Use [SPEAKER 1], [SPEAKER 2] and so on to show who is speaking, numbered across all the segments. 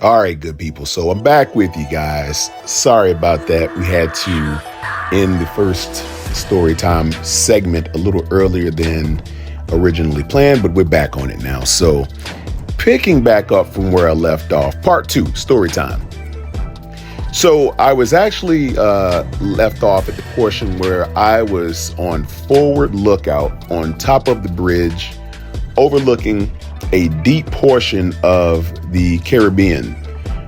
[SPEAKER 1] All right, good people. So I'm back with you guys. Sorry about that. We had to end the first story time segment a little earlier than originally planned, but we're back on it now. So picking back up from where I left off, part 2, story time. So I was actually left off at the portion where I was on forward lookout on top of the bridge, overlooking a deep portion of the Caribbean,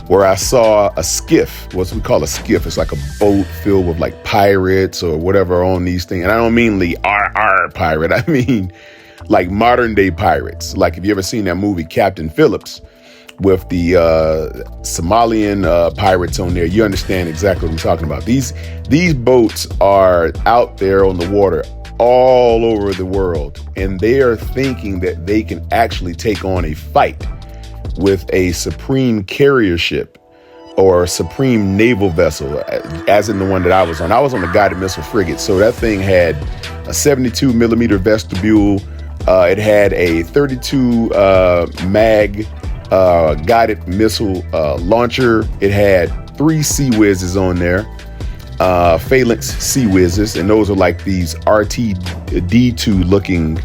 [SPEAKER 1] where I saw a skiff. What we call a skiff. It's like a boat filled with like pirates or whatever on these things. And I don't mean the RR pirate. I mean like modern day pirates. Like if you ever seen that movie Captain Phillips with the Somalian pirates on there, you understand exactly what I'm talking about. These boats are out there on the water all over the world, and they are thinking that they can actually take on a fight with a supreme carrier ship or supreme naval vessel, as in the one that I was on. I was on the guided missile frigate, so that thing had a 72 millimeter vestibule. It had a 32 mag guided missile launcher. It had 3 Sea Whizzes on there. Phalanx Sea Whizzes, and those are like these RTD2 looking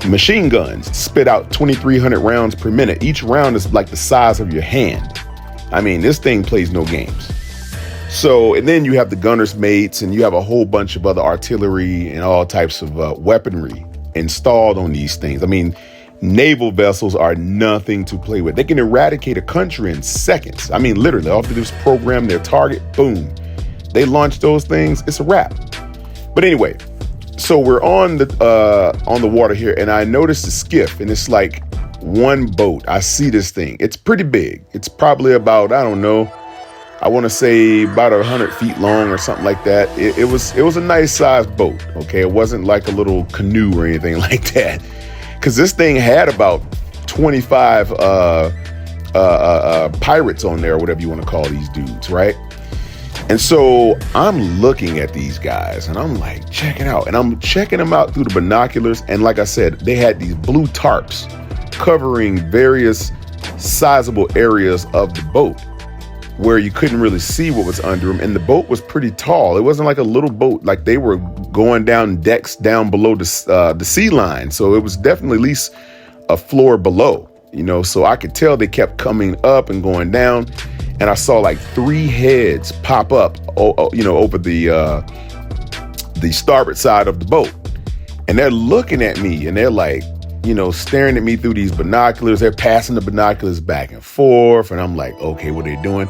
[SPEAKER 1] machine guns, spit out 2,300 rounds per minute. Each round is like the size of your hand. I mean, this thing plays no games. So, and then you have the gunner's mates, and you have a whole bunch of other artillery and all types of weaponry installed on these things. I mean, naval vessels are nothing to play with. They can eradicate a country in seconds. I mean, literally, after this program, their target, boom, they launch those things. It's a wrap. But anyway, so we're on the water here, and I noticed a skiff, and it's like one boat. I see this thing. It's pretty big. It's probably about, I don't know, I want to say about 100 feet long or something like that. It was a nice sized boat. Okay, it wasn't like a little canoe or anything like that. Because this thing had about 25 pirates on there, or whatever you want to call these dudes, right? And so I'm looking at these guys, and I'm like, check it out. And I'm checking them out through the binoculars. And like I said, they had these blue tarps covering various sizable areas of the boat where you couldn't really see what was under them. And the boat was pretty tall. It wasn't like a little boat. Like they were going down decks down below the sea line. So it was definitely at least a floor below, you know. So I could tell they kept coming up and going down. And I saw like 3 heads pop up, you know, over the starboard side of the boat. And they're looking at me, and they're like, you know, staring at me through these binoculars. They're passing the binoculars back and forth. And I'm like, okay, what are they doing?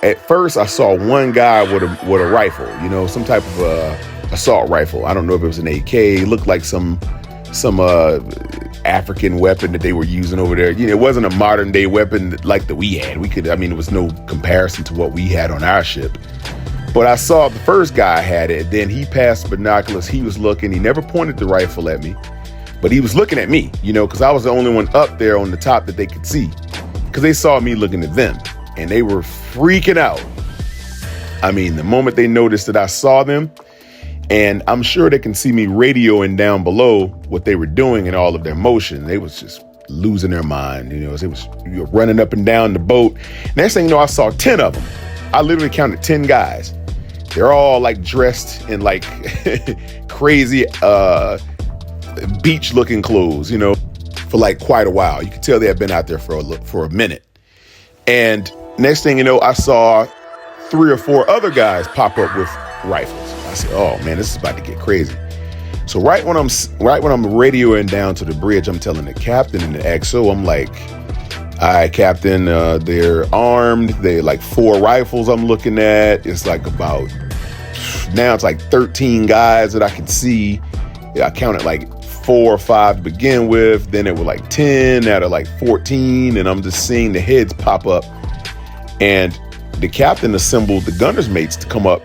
[SPEAKER 1] At first, I saw one guy with a rifle, you know, some type of assault rifle. I don't know if it was an AK. It looked like some African weapon that they were using over there. You know, it wasn't a modern day weapon like that we had. It was no comparison to what we had on our ship. But I saw the first guy had it. Then he passed binoculars. He was looking. He never pointed the rifle at me, but he was looking at me, you know, because I was the only one up there on the top that they could see, because they saw me looking at them, and they were freaking out. I mean, the moment they noticed that I saw them, and I'm sure they can see me radioing down below what they were doing and all of their motion, they was just losing their mind. You know, it was running up and down the boat. Next thing you know, I saw 10 of them. I literally counted 10 guys. They're all like dressed in like crazy beach looking clothes, you know, for like quite a while. You could tell they had been out there for a minute. And next thing you know, I saw 3 or 4 other guys pop up with rifles. I said, oh man, this is about to get crazy. So right when I'm radioing down to the bridge, I'm telling the captain and the XO, I'm like, all right, Captain, they're armed. They're like 4 rifles I'm looking at. It's like now it's like 13 guys that I can see. I counted like 4 or 5 to begin with. Then it were like 10, now they're like 14. And I'm just seeing the heads pop up. And the captain assembled the gunner's mates to come up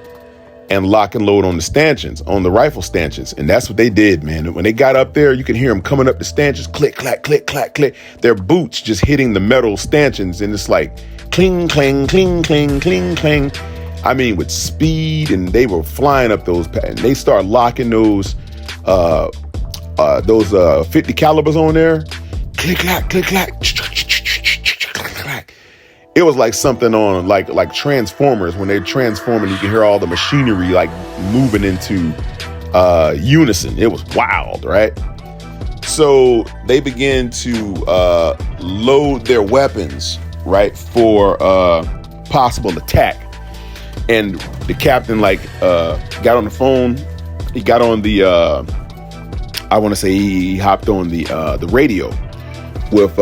[SPEAKER 1] and lock and load on the stanchions, on the rifle stanchions. And that's what they did, man. When they got up there, you could hear them coming up the stanchions, click, clack, click, clack, click. Their boots just hitting the metal stanchions. And it's like cling, clang, cling, cling, cling, clang. I mean, with speed, and they were flying up those, and they start locking those 50 calibers on there. Click, clack, click, clack. It was like something on like Transformers. When they're transforming, you can hear all the machinery like moving into unison. It was wild, right? So they began to load their weapons, right, for possible attack. And the captain got on the phone. He got on the I want to say he hopped on the radio with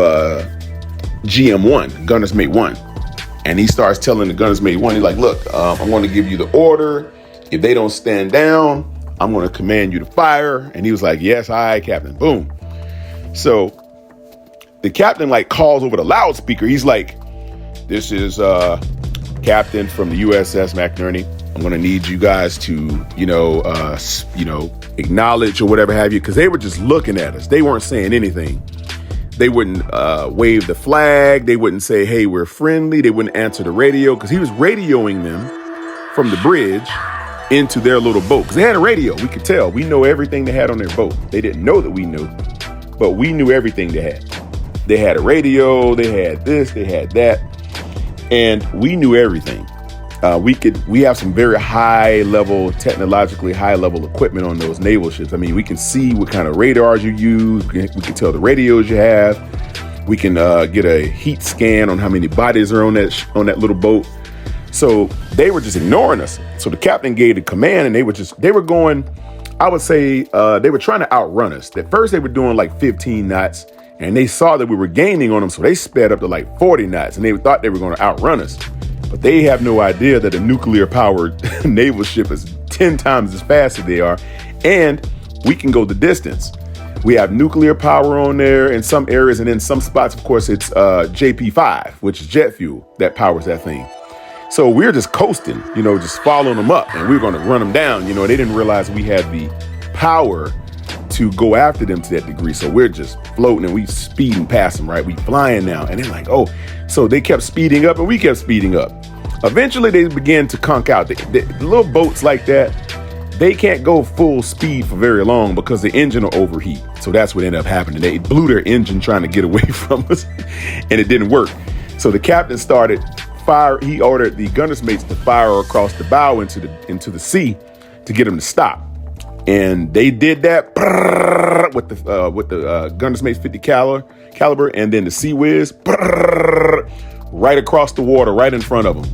[SPEAKER 1] GM1, Gunner's Mate 1. And he starts telling the Gunner's Mate 1, he's like, look, I'm going to give you the order. If they don't stand down, I'm going to command you to fire. And he was like, yes, all right, Captain. Boom. So the captain calls over the loudspeaker. He's like, this is Captain from the USS McNerney. I'm going to need you guys to, acknowledge or whatever have you. Because they were just looking at us. They weren't saying anything. They wouldn't wave the flag. They wouldn't say, hey, we're friendly. They wouldn't answer the radio because he was radioing them from the bridge into their little boat. Because they had a radio. We could tell. We know everything they had on their boat. They didn't know that we knew, but we knew everything they had. They had a radio. They had this. They had that. And we knew everything. We have some very technologically high level equipment on those naval ships. I mean, we can see what kind of radars you use. We can tell the radios you have. We can get a heat scan on how many bodies are on that little boat. So they were just ignoring us. So the captain gave the command, and they were going, I would say they were trying to outrun us. At first they were doing 15 knots, and they saw that we were gaining on them. So they sped up to 40 knots, and they thought they were going to outrun us. But they have no idea that a nuclear-powered naval ship is 10 times as fast as they are, and we can go the distance. We have nuclear power on there in some areas, and in some spots, of course, it's JP5, which is jet fuel that powers that thing. So we're just coasting, just following them up, and we're going to run them down. They didn't realize we had the power to go after them to that degree. So we're just floating and we speeding past them, right? We flying now. And they're like, oh, so they kept speeding up and we kept speeding up. Eventually they began to conk out. The little boats like that, they can't go full speed for very long because the engine will overheat. So that's what ended up happening. They blew their engine trying to get away from us and it didn't work. So the captain started fire. He ordered the gunner's mates to fire across the bow into the sea to get them to stop. And they did that with the gunner's mates 50 caliber, and then the Sea Whiz right across the water, right in front of them.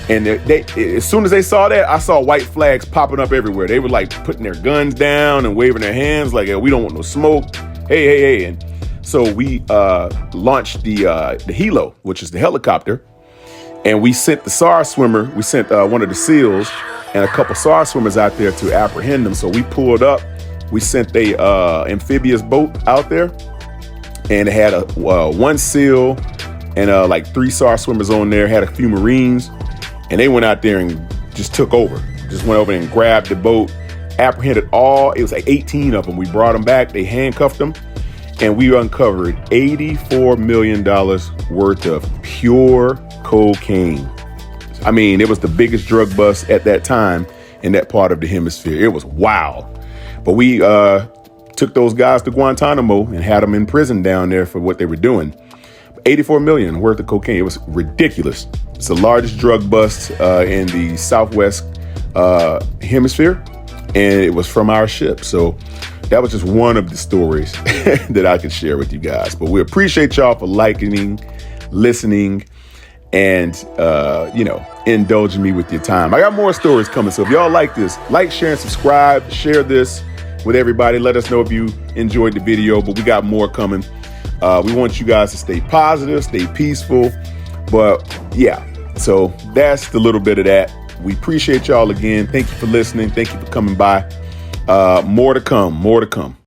[SPEAKER 1] And they, as soon as they saw that, I saw white flags popping up everywhere. They were putting their guns down and waving their hands like, hey, we don't want no smoke. Hey. And so we launched the helo, which is the helicopter, and we sent the SAR swimmer. We sent one of the SEALs and a couple SAR swimmers out there to apprehend them. So we pulled up. We sent a amphibious boat out there, and it had one SEAL and 3 SAR swimmers on there. Had a few Marines, and they went out there and just took over. Just went over and grabbed the boat, apprehended all. It was 18 of them. We brought them back. They handcuffed them, and we uncovered $84 million worth of pure cocaine. I mean, it was the biggest drug bust at that time in that part of the hemisphere. It was wild. But we took those guys to Guantanamo and had them in prison down there for what they were doing. 84 million worth of cocaine. It was ridiculous. It's the largest drug bust in the Southwest hemisphere, and it was from our ship. So that was just one of the stories that I could share with you guys. But we appreciate y'all for liking, listening, and indulging me with your time. I got more stories coming, so if y'all like this, like, share, and subscribe. Share this with everybody. Let us know if you enjoyed the video, but we got more coming. We want you guys to stay positive, stay peaceful. But yeah, so that's the little bit of that. We appreciate y'all again. Thank you for listening. Thank you for coming by. More to come.